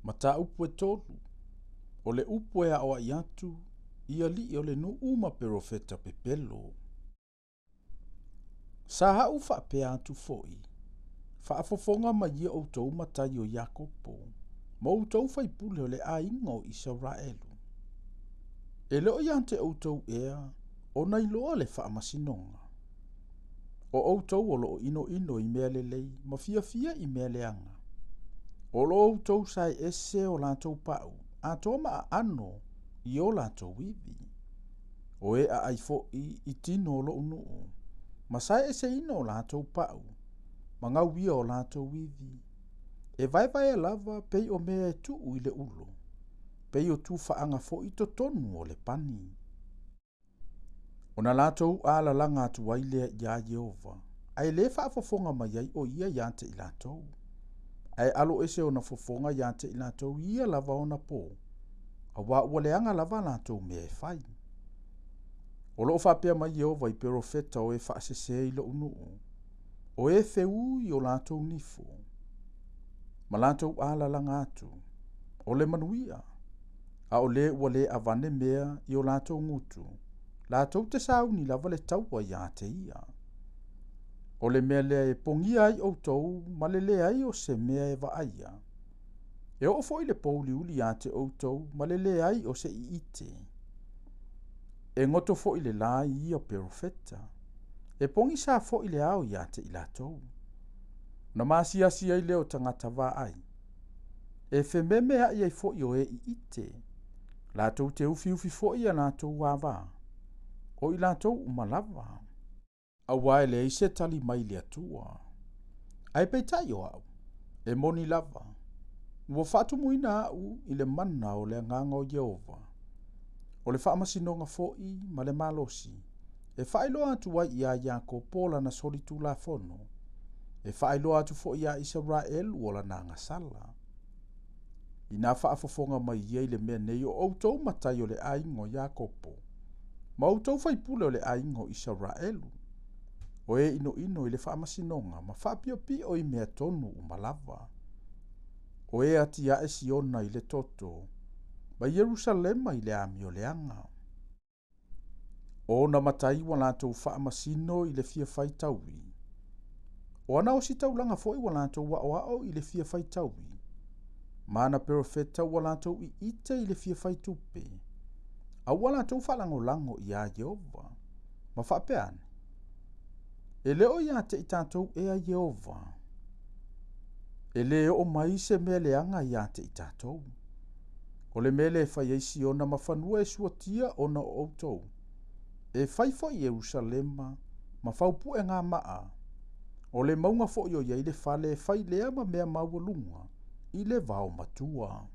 Ma tā upu e tolu, o le upu e awa i atu, ia li o le nu uma perofeta pepelo. Sa hau wha pea atu foi, whaafofonga ma ia o tau matai o Iakopo, ma o tau whaipule o le a inga o Israelu. E leo iante o tau ea, o nei loa le whaamasinonga. O tau o lo ino ino i mea lelei, ma fia fia i mea leanga. O lo tau sai ese o lantou pau, a toma a ano i o lantou wivi. O e a aifo i tino o lo unuu, ma sai ese ino o lantou pau, ma ngau wia o lantou wivi. E vai vai lava pei o mea e tuu i le ulo, pei o tu faanga fo i to tonu o le pani. O na lantou ala langa atu waile ya Jehova, ai le whaafofonga mai ai o ia iante i lantou. Ai alo ese o na fofonga iante i lantou ia lava o na po, a wa ualeanga lava lantou mea e fai. O loo whapea mai Jehova i perofeta o e whaasese i lo unuu, o e feu i o lantou nifo. Ma lantou ala langa atu, o le manuia, a o le ua le avane mea i o lantou ngutu, lantou te sauni lava le taua iante ia. O le mea lea e pongia ai o tou, ma le lea ai o se mea e vaaia. E o foi le pouli uli ante o tou, ma le lea ai o se i ite. E ngoto foi le lai i o perofeta. E pongi sa foi le au iante i latou. Na masia sia i leo tangata va ai. E fe meme ai ai foi o e i ite. Latou te ufi ufi foi a latou wava. O i latou umalava. A wae le ise tali mai le atua. Ai peitai o au. E moni lava. Ua fatu muina au i le mana o le nganga o Jehova. O le whaamasinonga foi ma le malosi. E whaeloa atu wai ia Iakopo la na solitu la fono. E whaeloa atu foi ia Israel uola na ngasala. I nga whaafofonga mai ia i le mea nei o outou matai o le aingo Iakopo. Ma outou whaipule o le aingo Israelu. O e ino ino i le whaamasinonga ma whaapio pi o i mea tonu umalava. O e ati a Siona i le toto, ma Jerusalema i le ami o leanga. O na matai wa lantou whaamasino i le fia whaitaui. O ana o si taulanga fo i wa lantou wa o i le fia whaitaui. Ma na perofeta wa lantou i ite i le fia whaitupe. A wa lantou whalango lango i a Jehova. Ma whapeane. E leo ia te i tātou e a Jehova. E le o mai se mea leanga ia te i tātou. O le mele e whai eisi o na mawhanua e suatia o na outou. E whaifo i Jerusalema, ma whaupu e ngā maa. O le maunga fo i o ia i le whale e whai lea ma mea maua lunga, i le vau matua.